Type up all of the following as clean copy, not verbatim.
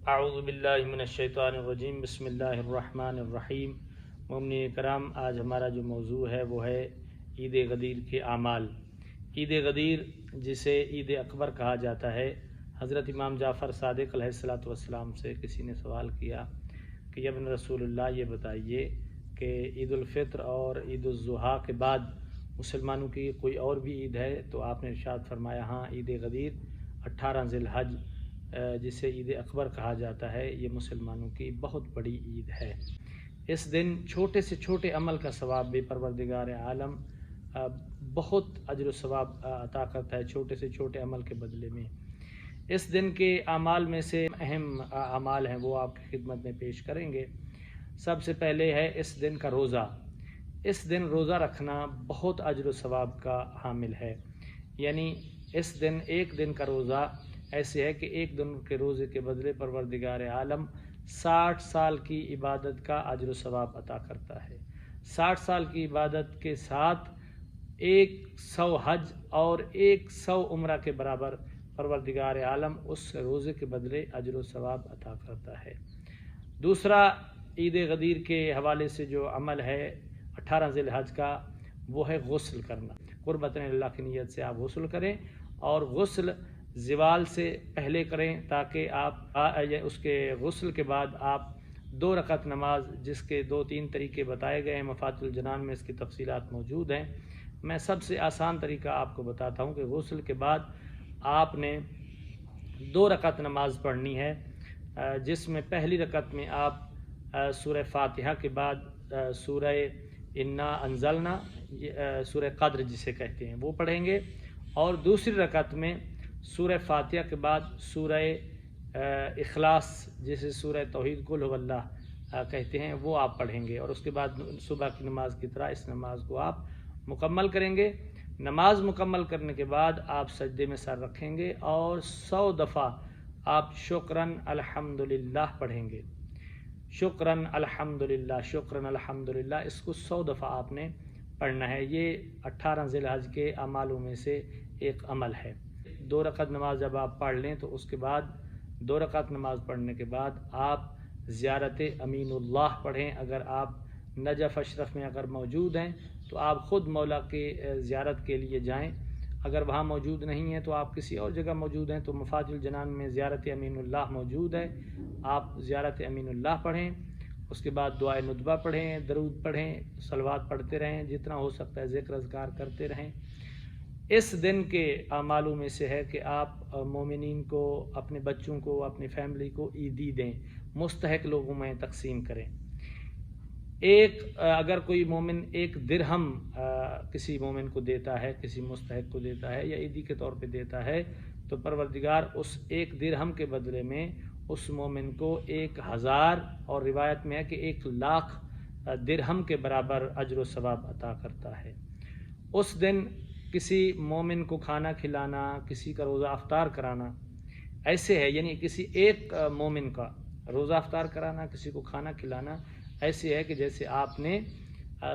اعوذ باللہ من الشیطان الرجیم بسم اللہ الرحمن الرحیم۔ مومنین کرام، آج ہمارا جو موضوع ہے وہ ہے عید غدیر کے اعمال۔ عید غدیر جسے عید اکبر کہا جاتا ہے، حضرت امام جعفر صادق علیہ الصلوۃ والسلام سے کسی نے سوال کیا کہ یا ابن رسول اللہ، یہ بتائیے کہ عید الفطر اور عید الاضحیٰ کے بعد مسلمانوں کی کوئی اور بھی عید ہے؟ تو آپ نے ارشاد فرمایا، ہاں، عید غدیر 18 ذی الحج جسے عید اکبر کہا جاتا ہے، یہ مسلمانوں کی بہت بڑی عید ہے۔ اس دن چھوٹے سے چھوٹے عمل کا ثواب بھی پروردگار عالم بہت اجر و ثواب عطا کرتا ہے، چھوٹے سے چھوٹے عمل کے بدلے میں۔ اس دن کے اعمال میں سے اہم اعمال ہیں، وہ آپ کی خدمت میں پیش کریں گے۔ سب سے پہلے ہے اس دن کا روزہ۔ اس دن روزہ رکھنا بہت اجر و ثواب کا حامل ہے، یعنی اس دن ایک دن کا روزہ ایسے ہے کہ ایک دن کے روزے کے بدلے پروردگار عالم 60 سال کی عبادت کا اجر و ثواب عطا کرتا ہے۔ 60 سال کی عبادت کے ساتھ 100 حج اور 100 عمرہ کے برابر پروردگار عالم اس روزے کے بدلے اجر و ثواب عطا کرتا ہے۔ دوسرا، عید غدیر کے حوالے سے جو عمل ہے 18 ذی الحج کا، وہ ہے غسل کرنا۔ قربۃ اللہ کی نیت سے آپ غسل کریں، اور غسل زوال سے پہلے کریں، تاکہ آپ اس کے غسل کے بعد آپ 2 رکعت نماز، جس کے 2-3 طریقے بتائے گئے ہیں، مفاتح الجنان میں اس کی تفصیلات موجود ہیں۔ میں سب سے آسان طریقہ آپ کو بتاتا ہوں کہ غسل کے بعد آپ نے 2 رکعت نماز پڑھنی ہے، جس میں پہلی رکعت میں آپ سورہ فاتحہ کے بعد سورہ انا انزلنا، سورہ قدر جسے کہتے ہیں، وہ پڑھیں گے، اور دوسری رکعت میں سورہ فاتحہ کے بعد سورہ اخلاص، جسے سورہ توحید قل هو اللہ کہتے ہیں، وہ آپ پڑھیں گے، اور اس کے بعد صبح کی نماز کی طرح اس نماز کو آپ مکمل کریں گے۔ نماز مکمل کرنے کے بعد آپ سجدے میں سر رکھیں گے، اور 100 دفعہ آپ شکراً الحمدللہ پڑھیں گے۔ شکراً الحمدللہ، شکراً الحمدللہ، اس کو 100 دفعہ آپ نے پڑھنا ہے۔ یہ 18 ذی الحج کے اعمالوں میں سے ایک عمل ہے۔ 2 رکعت نماز جب آپ پڑھ لیں تو اس کے بعد 2 رکعت نماز پڑھنے کے بعد آپ زیارت امین اللہ پڑھیں۔ اگر آپ نجف اشرف میں اگر موجود ہیں تو آپ خود مولا کے زیارت کے لیے جائیں، اگر وہاں موجود نہیں ہیں تو آپ کسی اور جگہ موجود ہیں تو مفاتح الجنان میں زیارت امین اللہ موجود ہے، آپ زیارت امین اللہ پڑھیں۔ اس کے بعد دعائے ندبہ پڑھیں، درود پڑھیں، صلوات پڑھتے رہیں، جتنا ہو سکتا ہے ذکر اذکار کرتے رہیں۔ اس دن کے اعمالوں میں سے ہے کہ آپ مومنین کو، اپنے بچوں کو، اپنی فیملی کو عیدی دیں، مستحق لوگوں میں تقسیم کریں۔ اگر کوئی مومن 1 درہم کسی مومن کو دیتا ہے، کسی مستحق کو دیتا ہے یا عیدی کے طور پہ دیتا ہے، تو پروردگار اس 1 درہم کے بدلے میں اس مومن کو 1000، اور روایت میں ہے کہ 1,00,000 درہم کے برابر اجر و ثواب عطا کرتا ہے۔ اس دن کسی مومن کو کھانا کھلانا، کسی کا روزہ افطار کرانا ایسے ہے، یعنی کسی ایک مومن کا روزہ افطار کرانا، کسی کو کھانا کھلانا ایسے ہے کہ جیسے آپ نے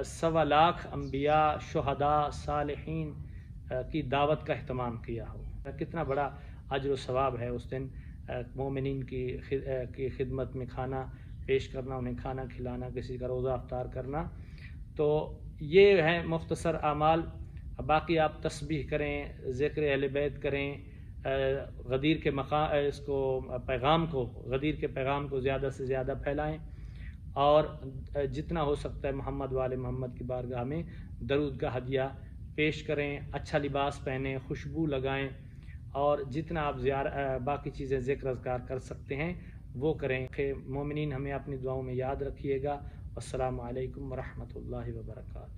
1,25,000 انبیاء، شہداء، صالحین کی دعوت کا اہتمام کیا ہو۔ کتنا بڑا اجر و ثواب ہے اس دن مومنین کی خدمت میں کھانا پیش کرنا، انہیں کھانا کھلانا، کسی کا روزہ افطار کرنا۔ تو یہ ہیں مختصر اعمال۔ باقی آپ تسبیح کریں، ذکر اہل بیت کریں، غدیر کے غدیر کے پیغام کو زیادہ سے زیادہ پھیلائیں، اور جتنا ہو سکتا ہے محمد وآل محمد کی بارگاہ میں درود کا ہدیہ پیش کریں، اچھا لباس پہنیں، خوشبو لگائیں، اور جتنا آپ باقی چیزیں ذکر اذکار کر سکتے ہیں وہ کریں۔ مومنین ہمیں اپنی دعاؤں میں یاد رکھیے گا۔ السلام علیکم ورحمۃ اللہ وبرکاتہ۔